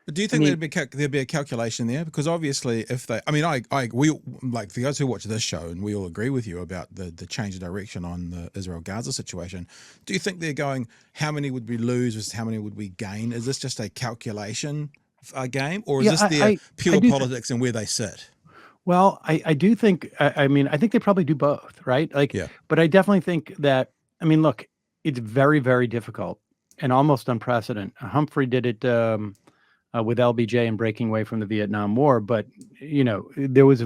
But do you I think mean, there'd be a calculation there? Because obviously, if they, I mean, we like the guys who watch this show, and we all agree with you about the change of direction on the Israel Gaza situation. Do you think they're going? How many would we lose versus how many would we gain? Is this just a calculation game, or is yeah, this their I pure do. politics and where they sit? Well, I do think, I mean, I think they probably do both, right? Like, Yeah, but I definitely think that, I mean, look, it's very, very difficult and almost unprecedented. Humphrey did it with LBJ and breaking away from the Vietnam War, but, there was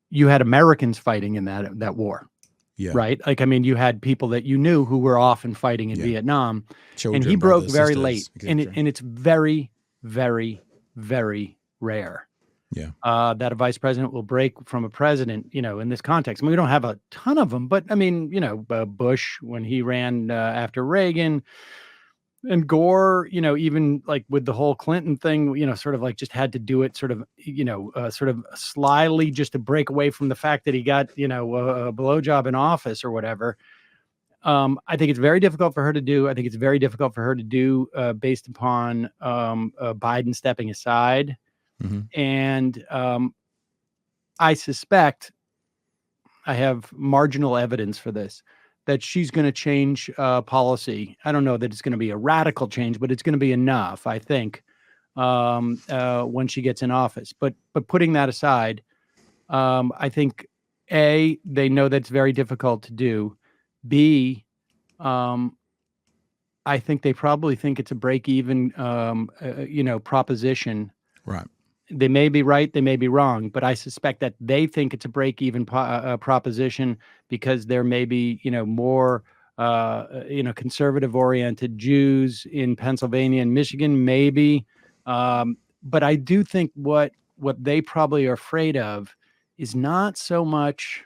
you had Americans fighting in that war, yeah, right? Like, I mean, you had people that you knew who were often fighting in yeah. Vietnam, and he Children, broke brothers, very late, sisters, etc. and it's very, very, very rare Yeah, that a vice president will break from a president, in this context. I mean, we don't have a ton of them, but I mean, Bush, when he ran after Reagan, and Gore, even like with the whole Clinton thing, sort of like just had to do it sort of slyly just to break away from the fact that he got, a blowjob in office or whatever. I think it's very difficult for her to do. I think it's very difficult for her to do based upon Biden stepping aside. hmm And I suspect I have marginal evidence for this that she's going to change policy. I don't know that it's going to be a radical change, but it's going to be enough, I think, when she gets in office. But putting that aside, I think they know that's very difficult to do. B, um, I think they probably think it's a break even, proposition. right. They may be right, they may be wrong, but I suspect that they think it's a break-even proposition because there may be, more, conservative-oriented Jews in Pennsylvania and Michigan, maybe. But I do think what they probably are afraid of is not so much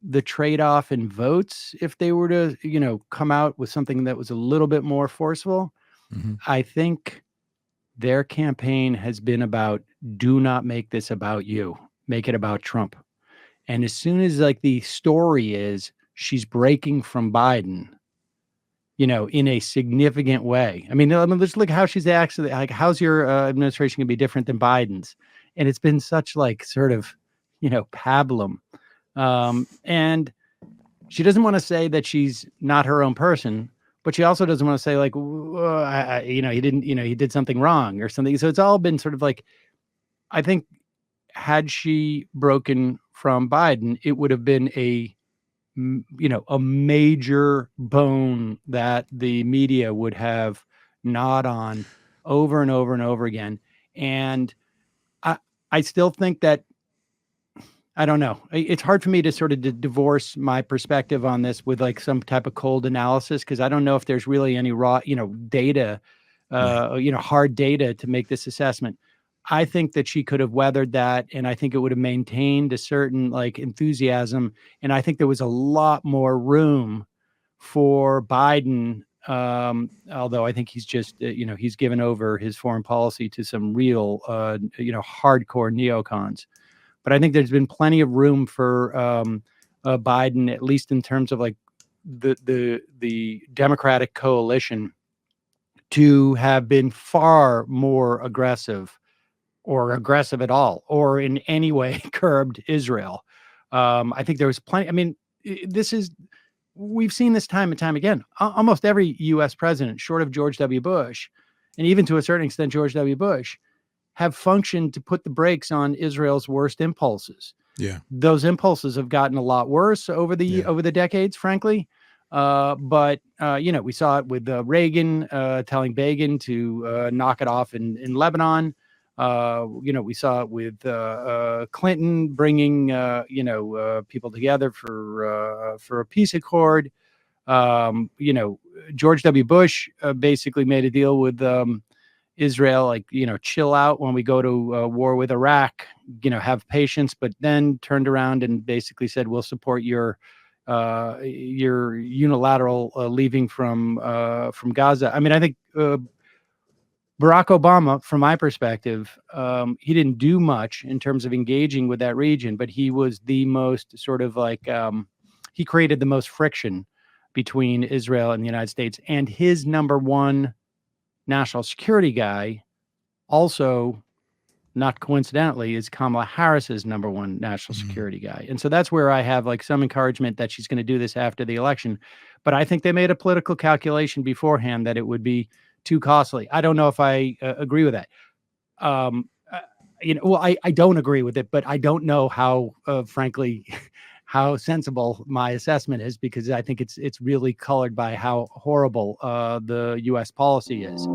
the trade-off in votes if they were to, come out with something that was a little bit more forceful. hmm I think their campaign has been about do not make this about you. Make it about Trump. And as soon as like the story is she's breaking from Biden, in a significant way. I mean, let's look how she's actually like, how's your administration going to be different than Biden's? And it's been such like sort of, pablum. And she doesn't want to say that she's not her own person, but she also doesn't want to say like, he didn't, he did something wrong or something. So it's all been sort of like, I think had she broken from Biden, it would have been a major bone that the media would have gnawed on over and over and over again. And I, I still think that I don't know. It's hard for me to sort of divorce my perspective on this with like some type of cold analysis because I don't know if there's really any raw, data, Right. hard data to make this assessment. I think that she could have weathered that, and I think it would have maintained a certain like enthusiasm. And I think there was a lot more room for Biden. Although I think he's just, he's given over his foreign policy to some real, hardcore neocons. But I think there's been plenty of room for Biden, at least in terms of like the Democratic coalition, to have been far more aggressive or aggressive at all, or in any way curbed Israel. I think there was plenty. I mean, this is we've seen this time and time again. Almost every U.S. president, short of George W. Bush, and even to a certain extent George W. Bush, have functioned to put the brakes on Israel's worst impulses. Yeah. Those impulses have gotten a lot worse over Yeah. the decades, frankly. But we saw it with Reagan telling Begin to knock it off in Lebanon. We saw it with Clinton bringing people together for a peace accord. George W. Bush basically made a deal with Israel, like, chill out when we go to war with Iraq, have patience, but then turned around and basically said, we'll support your unilateral leaving from Gaza. I mean, I think Barack Obama, from my perspective, he didn't do much in terms of engaging with that region, but he was the most sort of like, he created the most friction between Israel and the United States. And his number one national security guy also, not coincidentally, is Kamala Harris's number one national security guy. And so that's where I have like some encouragement that she's going to do this after the election. But I think they made a political calculation beforehand that it would be too costly. I don't know if I agree with that. Um, well, I don't agree with it, but I don't know how, frankly, how sensible my assessment is, because I think it's really colored by how horrible the U.S. policy is.